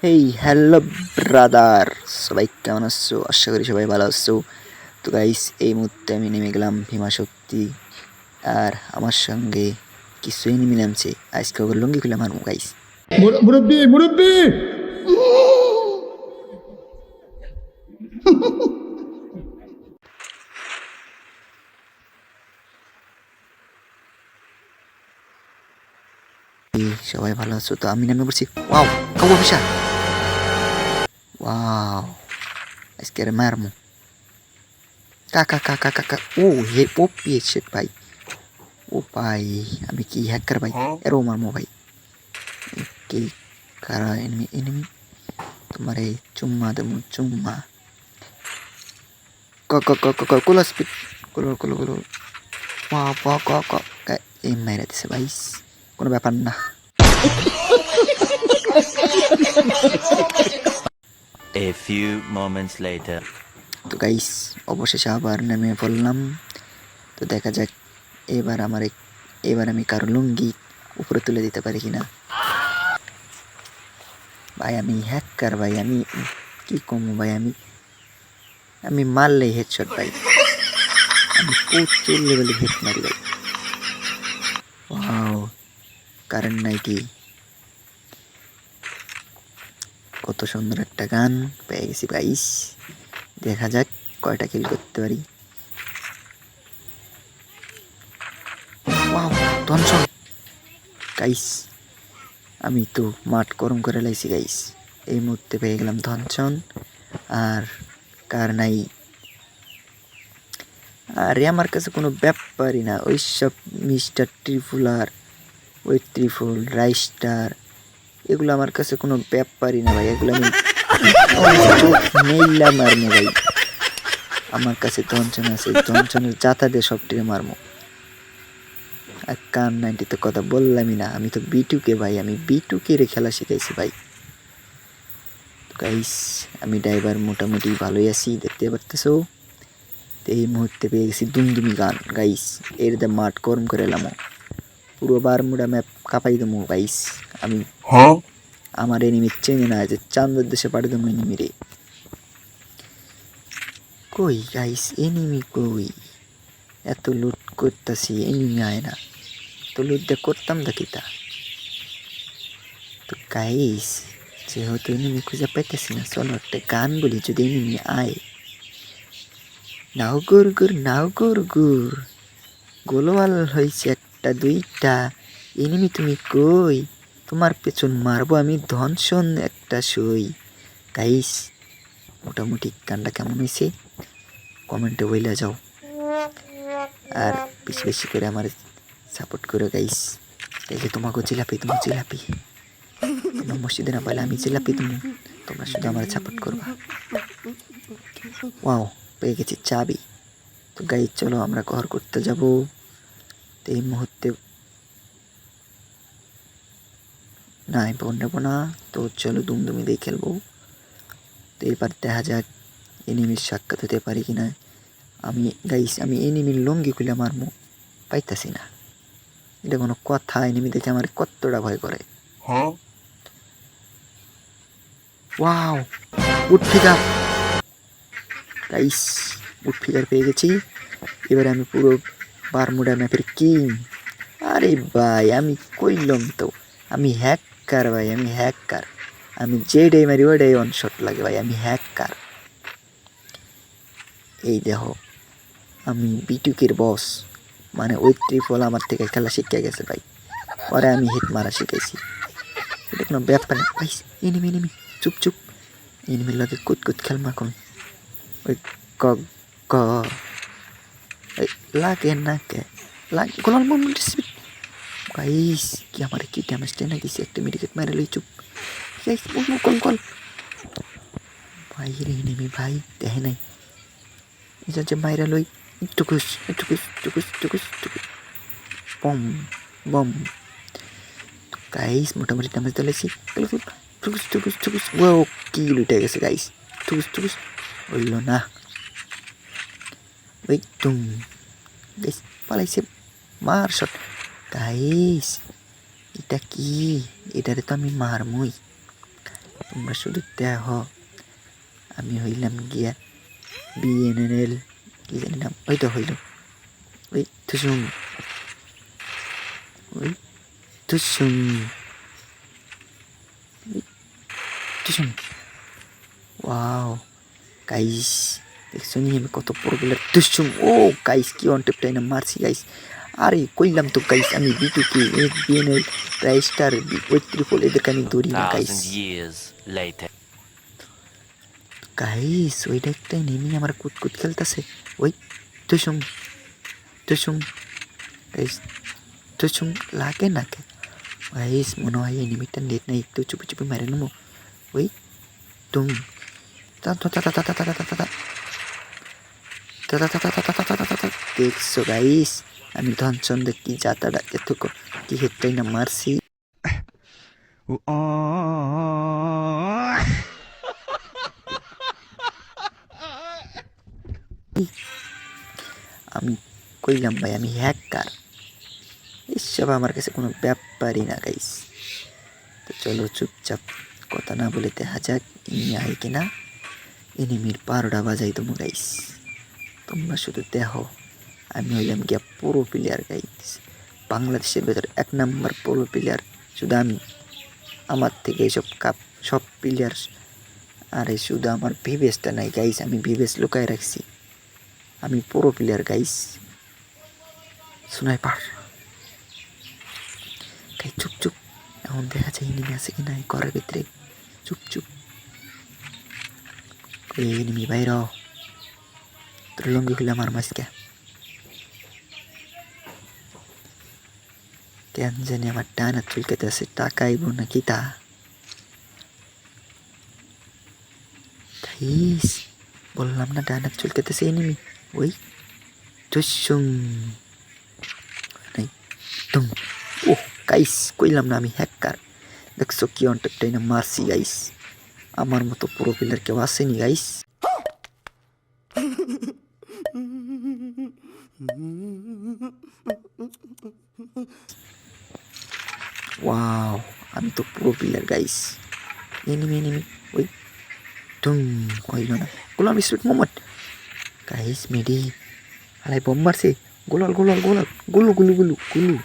Hey hello brother, সবাই কেমন আছো? আশা করি সবাই ভালো আছো। তো গাইস, এই মুহূর্তে আমি নেমে গেলাম ভীমা শক্তি, আর আমার সঙ্গে কিছু এনিমি নামছে। আজকে ওগুলো লুঙ্গি খুলে মারবো গাইস। মুরব্বি মুরব্বি সবাই ভালো আছো তো? আমি নেমে পড়ছি। Wow, cow officer! ওয়াও, আজকে আর মারমু। কাকা কাকা কাকা, ও হে ওপি শিট ভাই। ও ভাই, আমি কি হ্যাকার ভাই? এরও মারমু ভাই। কি কারা এনিমি এনিমি? তোমার এই চুম্মা দেবো চুম্মা। কুলো স্পিড, কুলো কুলো কুলো। এই মেরে দিছে ভাই, কোনো ব্যাপার না। A few moments later. তো গাইস, অবশেষে আবার নেমে পড়লাম। তো দেখা যাক এবার আমি কারো লুঙ্গি উপরে তুলে দিতে পারি কিনা। ভাই আমি হ্যাকার ভাই, আমি কি কমু ভাই, আমি মারলেই হেডশট ভাই। আমি প্রচুর লেভেলে হেড মারি ভাই। ওয়াও, কারেন্ট নাই কি? কত সুন্দর একটা গান পেয়ে গেছি গাইস। দেখা যাক কয়টা কিল করতে পারি। ওয়াও, ধনসন গাইস, আমি তো মাঠ গরম করে লাইছি গাইস। এই মুহূর্তে পেয়ে গেলাম ধনসন, আর কার নাই। আরে আমার কাছে কোনো ব্যাপারই না ওই সব মিস্টার ট্রিফুলার, ওই ট্রিফুল রাইস্টার, এগুলো আমার কাছে কোনো ব্যাপারই না ভাই। এগুলো আমি মেইলা মারমো ভাই। আমার কাছে ধনসন আছে, ধনসনের জাতা দিয়ে সব টিরে মারমো। আর কার 90 তো কথা বললামই না, আমি তো বিটুকে ভাই, আমি বিটুকে রে খেলা শিখাইছি ভাই। গাইস, আমি ড্রাইভার মোটামুটি ভালোই আছি, দেখতে পারতেছো। তো এই মুহূর্তে পেয়ে গেছি দুমদুমি গান গাইস। এর দা মাঠ গরম করে এলাম, পুরো বারমুডা ম্যাপ কাঁপাই দেবো গাইস। আমি আমার এনিমি চেনে না যে চান্দের দেশে পাঠিয়ে দেবো এনিমি রে। কই গাইস, এনিমি কই? এত লুট করতেছি, এনিমি আয় না। তো লুট দিয়ে করতাম দেখি তা। তো গাইস, যেহেতু এনিমি খুঁজে পাইতেছি না, চলো একটা গান বলি, যদি এনিমি আয়। নাও গুর গুর, নাও গুর গুর, গোলওয়াল হয়েছে একটা দুইটা, এনিমি তুমি কই? তোমার পেছন মারবো আমি ধনসন একটা সই। গাইস, মোটামুটি গানটা কেমন হয়েছে কমেন্টে বইলা যাও, আর বেশি বেশি করে আমার সাপোর্ট করো গাইস। এই যে তোমাকে জিলাপি, তোমার জিলাপি, তোমার মসজিদে না পাইলে আমি জিলাপি তুমি, তোমরা শুধু আমার সাপোর্ট করবা। ওয়াও, পেয়ে গেছি চাবি। তো গাইস চলো আমরা ঘর করতে যাব। তো এই মুহূর্তে না, আমি ফোন নেবো না। তো চলো দুমদুমি দিয়ে খেলবো। তো এবার দেখা যাক এনিমির সাক্ষাৎ হতে পারি কিনা। আমি এনিমির লুঙ্গি খুলে মারমু, পাইতাছি না। এটা কোনো কথা? এনিমি দেখে আমার কতটা ভয় করে। Wow, wood figure guys, wood figure পেয়ে গেছি। এবারে আমি পুরো বারমুডা ম্যাপের কিং। আরে ভাই, আমি কইলাম তো আমি হ্যাকার ভাই, আমি হ্যাকার। আমি যেটাই মারি ওটাই অন শট লাগে ভাই, আমি হ্যাকার। এই দেখো, আমি বিটুকের বস, মানে ওই ট্রিপল আমার থেকে খেলা শিখে গেছে ভাই। ওরা আমি হিট মারা শিখাইছি, এটা কোনো ব্যাপার না ভাই। এনিমি এনিমি, চুপ চুপ, এনিমির লাগে কুত কুত খেল মাখন। ওই ক ক ওই লাগে না কে লাগে গোলাল মোমেন্ট গাইস। কি আমার কি ড্যামেজ টেনে দিছে, একটা মেডিকেট মেরে লই। চুপ গাইস, কল কল ভাই রে, এনিমি ভাই দেখে নাই এটা যে মাইরা লই। টুকুস টুকুস টুকুস টুকুস টুকুস, বম বম। গাইস মোটামুটি ড্যামেজ দিয়েছি। টুকুস টুকুস টুকুস, ও কি লুটে গেছে গাইস। টুকুস টুকুস হইল না। ওই তুম গাইস, পালাইছে, মার শট। গাইস এটা কি? এটারে তো আমি মারমই। তোমরা শুধু দেখো আমি হইলাম গিয়া বিএনএল কি জানি নাম ওই তো হইল ওই তুসুম ওই তুসুম তুসুম ওয়াও গাইস দেখছো নি আমি কত বড় প্লেয়ার তুসুম ও গাইস কি অন টেপ টাইনা মারছি গাইস আরে কইলাম তো গাইস আমি বিটুকে বিএনএল প্রাইস্টার ওই ট্রিপল এদেরকে আমি ধরি না গাইস 1,000 years later. গাইস ওইটা একটা নেমে আমার কুতকুত খেলতেছে ওই তুসুম তুসুম গাইস তুসুম লাগে না কে গাইস মনে হয় এনিমিটা নেট নাই একটু চুপি চুপি মেরে নেবো ওই তুম তা তা তা তা তা তা তা তা তা দেখছো গাইস আমি ধনচন্দ্র কি যাতাটা এতক কি হেডটাই না মারছি আমি কইলাম ভাই আমি হ্যাকার এসব আমার কাছে কোনো ব্যাপারই না গাইস তো চলো চুপচাপ কথা না বলে দেখা যাক ইনি আই কিনা এনিমির 12টা বাজাই তোমরা গাইস তোমরা শুধু দেখো আমি হইলাম গিয়া পুরো প্লেয়ার গাইস বাংলাদেশের ভেতরে 1 নাম্বার পুরো প্লেয়ার শুধু আমি আমার থেকে এইসব কাপ সব প্লেয়ার আরে শুধু আমার ভিভেসটা নাই গাইস আমি ভিভেস লুকায় রাখছি আমি পুরো প্লেয়ার গাইস স্নাইপার গাই চুপ চুপ এখন দেখা যায় এনিমি আছে কিনা এই ঘরের ভিতরে চুপ চুপ এনিমি বাইর তোর লঙ্গি খুলে আমার মাঝকে কেন জানি আমার ডানা চুলকাতে আছে টাকা আইব নাকি তা গাইস বললাম না ডানা চুলকাতেছে এনিমি ওই চুসুম নাই তুম ওহ গাইস কইলাম না আমি হ্যাকার দেখছো কি অনটেকটাই না মারছি গাইস আমার মতো পুরো প্লেয়ার কেউ আসেনি গাইস ওয়াও আমি তো পুরো প্লেয়ার গাইস এনিমি এনিমি ওই টুম হইল না গোলাম স্ট্রিট মোমেন্ট গাইস মেডি আলাই বম মারছে গোলাল গোলাল গোলাল গুলু গুলু গুলু গুলু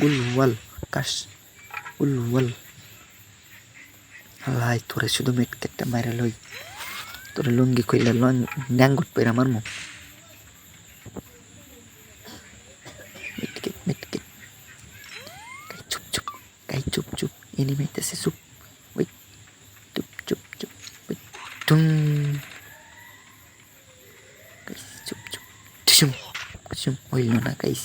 গুলু ওয়াল কাশ গুলু ওয়াল আলাই তোরে শুধু মেটকেটটা মাইরা লই তোরে লুঙ্গি কইলা ন্যাঙ্গুট পেরা মারমু মেটকেট মেটকেট গাই চুপ চুপ গাই চুপ চুপ এনিমি আইতাছে চুপ ওই চুপ চুপ চুপ ওই টুম গাইস চুপ চুপ টুসুম টুসুম হইল না গাইস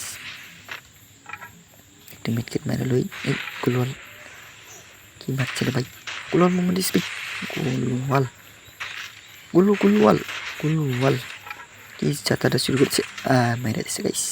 একটা মেটকেট মাইরা লই এই গুলওয়াল কি মারছে রে ভাই গুলওয়াল মোহাম্মদ স্পিড গুলওয়াল গুলু গুলওয়াল গুলওয়াল কি যাত্রাটা শুরু করেছে মেরে দিছে গাইস